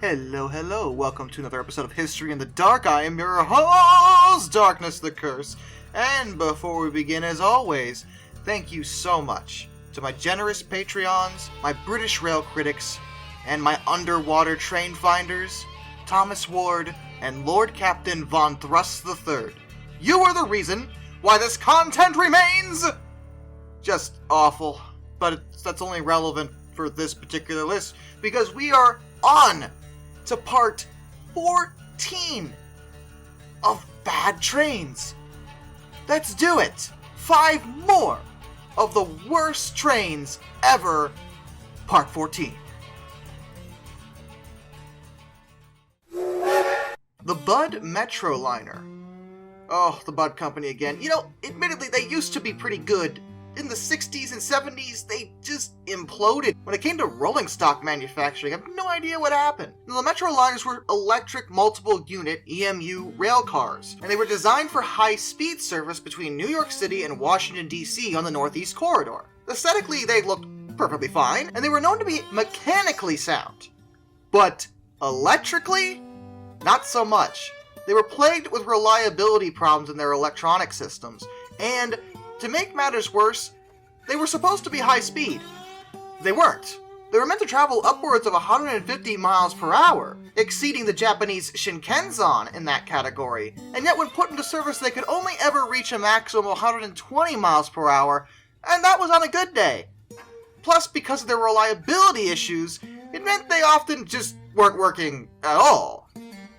Hello, welcome to another episode of History in the Dark. I am your host, Darkness the Curse. And before we begin, as always, thank you so much to my generous Patreons, my British rail critics, and my underwater train finders, Thomas Ward and Lord Captain Von Thrust III. You are the reason why this content remains just awful. But that's only relevant for this particular list because we are on to part 14 of Bad Trains. Let's do it! 5 more of the worst trains ever, part 14. The Bud Metroliner. Oh, the Bud Company again. You know, admittedly, they used to be pretty good. In the 60s and 70s, they just imploded. When it came to rolling stock manufacturing, I have no idea what happened. The Metroliners were electric multiple-unit EMU rail cars, and they were designed for high-speed service between New York City and Washington, D.C. on the Northeast Corridor. Aesthetically, they looked perfectly fine, and they were known to be mechanically sound. But electrically, not so much. They were plagued with reliability problems in their electronic systems, and to make matters worse, they were supposed to be high speed. They weren't. They were meant to travel upwards of 150 miles per hour, exceeding the Japanese Shinkansen in that category, and yet when put into service they could only ever reach a maximum of 120 miles per hour, and that was on a good day. Plus, because of their reliability issues, it meant they often just weren't working at all.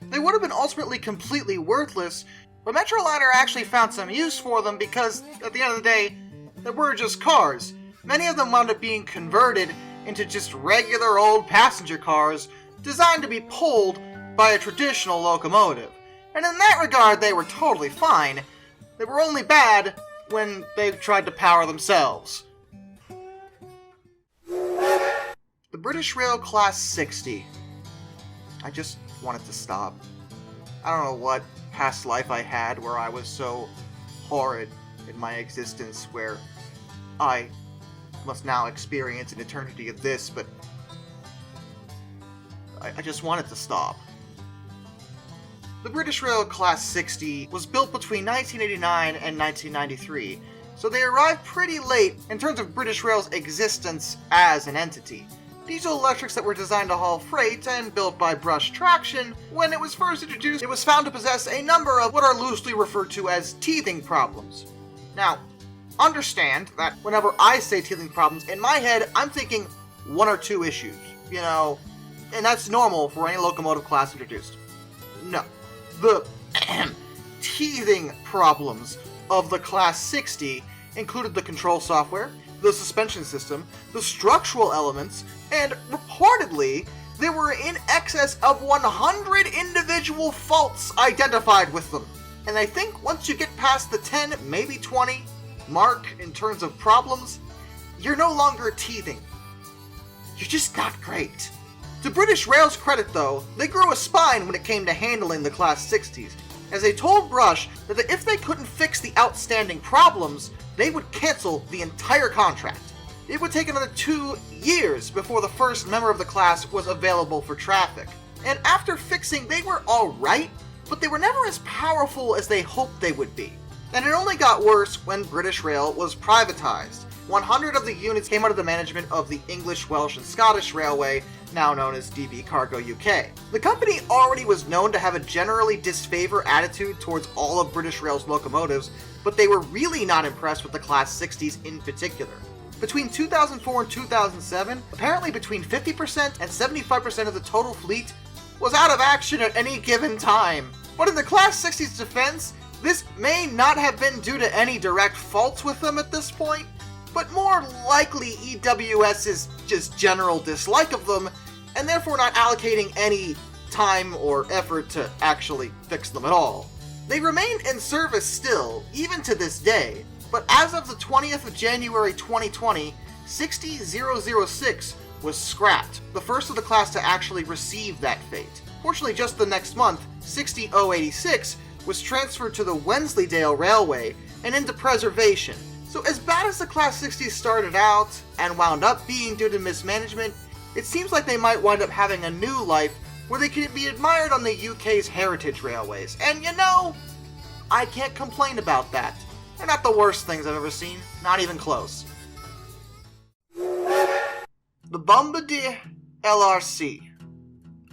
They would have been ultimately completely worthless, but Metroliner actually found some use for them because, at the end of the day, they were just cars. Many of them wound up being converted into just regular old passenger cars designed to be pulled by a traditional locomotive. And in that regard, they were totally fine. They were only bad when they tried to power themselves. The British Rail Class 60. I just wanted to stop. I don't know what past life I had where I was so horrid in my existence where I must now experience an eternity of this, but I just wanted to stop. The British Rail Class 60 was built between 1989 and 1993, so they arrived pretty late in terms of British Rail's existence as an entity. Diesel electrics that were designed to haul freight and built by brush traction, when it was first introduced, it was found to possess a number of what are loosely referred to as teething problems. Now, understand that whenever I say teething problems, in my head, I'm thinking 1 or 2 issues, and that's normal for any locomotive class introduced. No. The teething problems of the Class 60 included the control software, the suspension system, the structural elements, and reportedly, there were in excess of 100 individual faults identified with them. And I think once you get past the 10, maybe 20 mark in terms of problems, you're no longer teething. You're just not great. To British Rail's credit though, they grew a spine when it came to handling the Class 60s, as they told Brush that if they couldn't fix the outstanding problems, they would cancel the entire contract. It would take another 2 years before the first member of the class was available for traffic. And after fixing, they were alright, but they were never as powerful as they hoped they would be. And it only got worse when British Rail was privatized. 100 of the units came under the management of the English, Welsh, and Scottish Railway, now known as DB Cargo UK. The company already was known to have a generally disfavor attitude towards all of British Rail's locomotives, but they were really not impressed with the Class 60s in particular. Between 2004 and 2007, apparently between 50% and 75% of the total fleet was out of action at any given time. But in the Class 60's defense, this may not have been due to any direct faults with them at this point, but more likely EWS's just general dislike of them, and therefore not allocating any time or effort to actually fix them at all. They remain in service still, even to this day, but as of the 20th of January 2020, 60006 was scrapped, the first of the class to actually receive that fate. Fortunately, just the next month, 60086 was transferred to the Wensleydale Railway and into preservation. So as bad as the Class 60 started out, and wound up being due to mismanagement, it seems like they might wind up having a new life where they can be admired on the UK's heritage railways. And you know, I can't complain about that. They're not the worst things I've ever seen, not even close. The Bombardier LRC.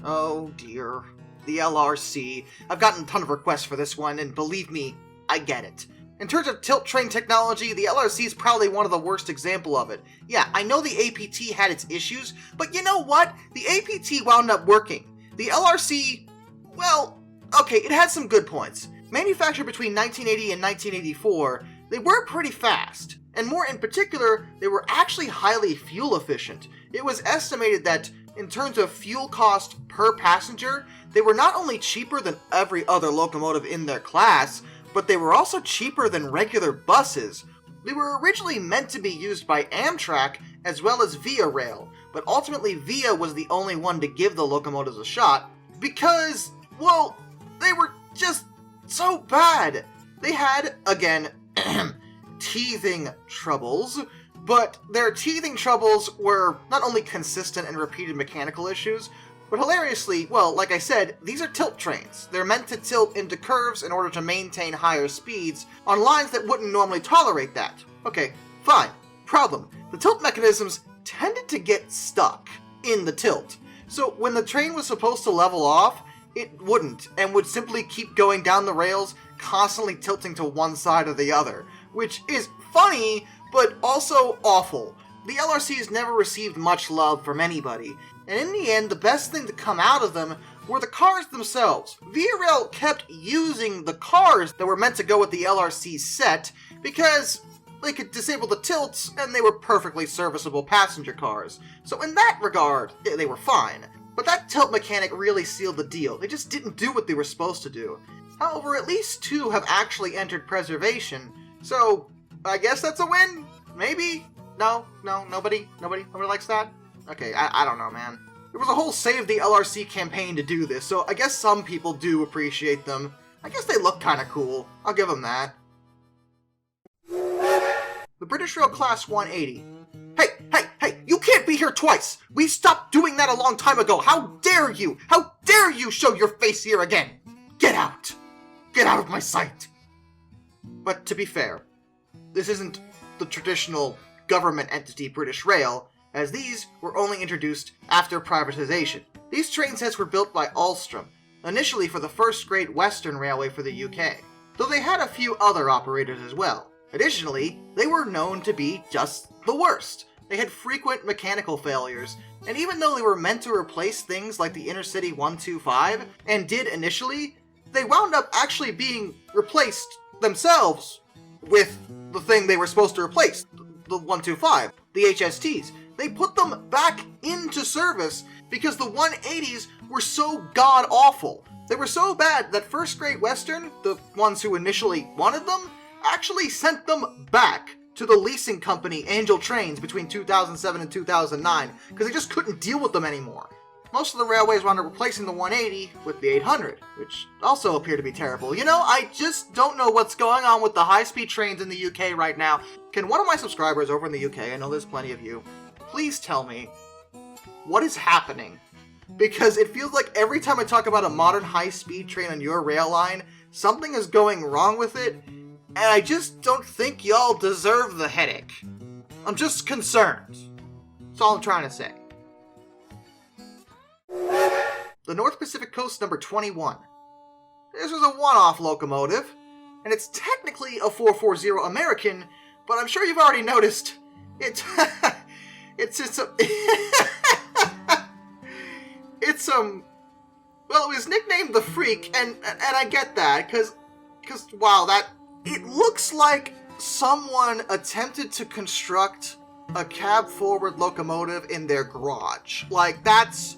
Oh dear, the LRC. I've gotten a ton of requests for this one, and believe me, I get it. In terms of tilt train technology, the LRC is probably one of the worst example of it. Yeah, I know the APT had its issues, but you know what? The APT wound up working. The LRC, well, okay, it had some good points. Manufactured between 1980 and 1984, they were pretty fast. And more in particular, they were actually highly fuel efficient. It was estimated that, in terms of fuel cost per passenger, they were not only cheaper than every other locomotive in their class, but they were also cheaper than regular buses. They were originally meant to be used by Amtrak as well as Via Rail, but ultimately Via was the only one to give the locomotives a shot because, well, they were just so bad. They had, again, teething troubles, but their teething troubles were not only consistent and repeated mechanical issues, but hilariously, well, like I said, these are tilt trains. They're meant to tilt into curves in order to maintain higher speeds on lines that wouldn't normally tolerate that. Okay, fine. Problem. The tilt mechanisms tended to get stuck in the tilt. So when the train was supposed to level off, it wouldn't, and would simply keep going down the rails, constantly tilting to one side or the other, which is funny, but also awful. The LRCs never received much love from anybody, and in the end, the best thing to come out of them were the cars themselves. Via Rail kept using the cars that were meant to go with the LRC set because they could disable the tilts and they were perfectly serviceable passenger cars. So in that regard, they were fine. But that tilt mechanic really sealed the deal. They just didn't do what they were supposed to do. However, at least two have actually entered preservation, so I guess that's a win? Maybe? No, nobody likes that? Okay, I don't know, man. There was a whole Save the LRC campaign to do this, so I guess some people do appreciate them. I guess they look kinda cool. I'll give them that. The British Rail Class 180. Hey, you can't be here twice! We stopped doing that a long time ago! How dare you! How dare you show your face here again! Get out! Get out of my sight! But to be fair, this isn't the traditional government entity British Rail, as these were only introduced after privatization. These train sets were built by Alstom, initially for the first Great Western Railway for the UK, though they had a few other operators as well. Additionally, they were known to be just the worst. They had frequent mechanical failures, and even though they were meant to replace things like the Intercity 125, and did initially, they wound up actually being replaced themselves with the thing they were supposed to replace, the 125, the HSTs. They put them back into service because the 180s were so god-awful. They were so bad that First Great Western, the ones who initially wanted them, actually sent them back to the leasing company Angel Trains between 2007 and 2009 because they just couldn't deal with them anymore. Most of the railways wound up replacing the 180 with the 800, which also appear to be terrible. You know, I just don't know what's going on with the high-speed trains in the UK right now. Can one of my subscribers over in the UK, I know there's plenty of you, please tell me what is happening? Because it feels like every time I talk about a modern high-speed train on your rail line, something is going wrong with it, and I just don't think y'all deserve the headache. I'm just concerned. That's all I'm trying to say. The North Pacific Coast number 21. This was a one-off locomotive, and it's technically a 440 American, but I'm sure you've already noticed it's well, it was nicknamed the Freak, and I get that, because wow, it looks like someone attempted to construct a cab-forward locomotive in their garage. Like, that's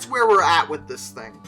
where we're at with this thing.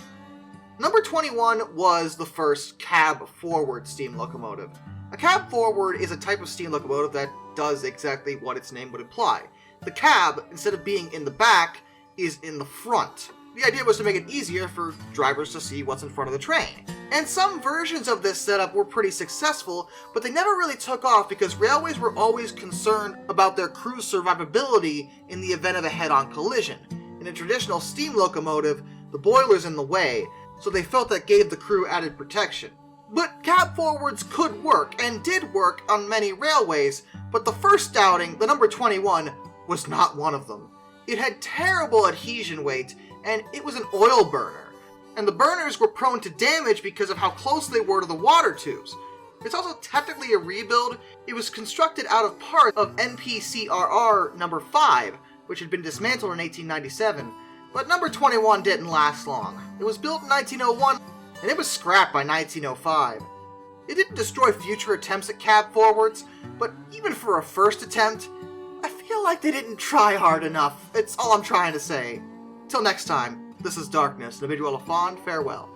Number 21 was the first cab-forward steam locomotive. A cab-forward is a type of steam locomotive that does exactly what its name would imply. The cab, instead of being in the back, is in the front. The idea was to make it easier for drivers to see what's in front of the train. And some versions of this setup were pretty successful, but they never really took off because railways were always concerned about their crew's survivability in the event of a head-on collision. In a traditional steam locomotive, the boilers in the way, so they felt that gave the crew added protection. But cab forwards could work, and did work on many railways, but the first Dowding, the number 21, was not one of them. It had terrible adhesion weight, and it was an oil burner, and the burners were prone to damage because of how close they were to the water tubes. It's also technically a rebuild. It was constructed out of parts of NPCRR number 5, which had been dismantled in 1897, but number 21 didn't last long. It was built in 1901, and it was scrapped by 1905. It didn't destroy future attempts at cab forwards, but even for a first attempt, I feel like they didn't try hard enough. It's all I'm trying to say. Till next time, this is Darkness, and I bid you all a fond farewell.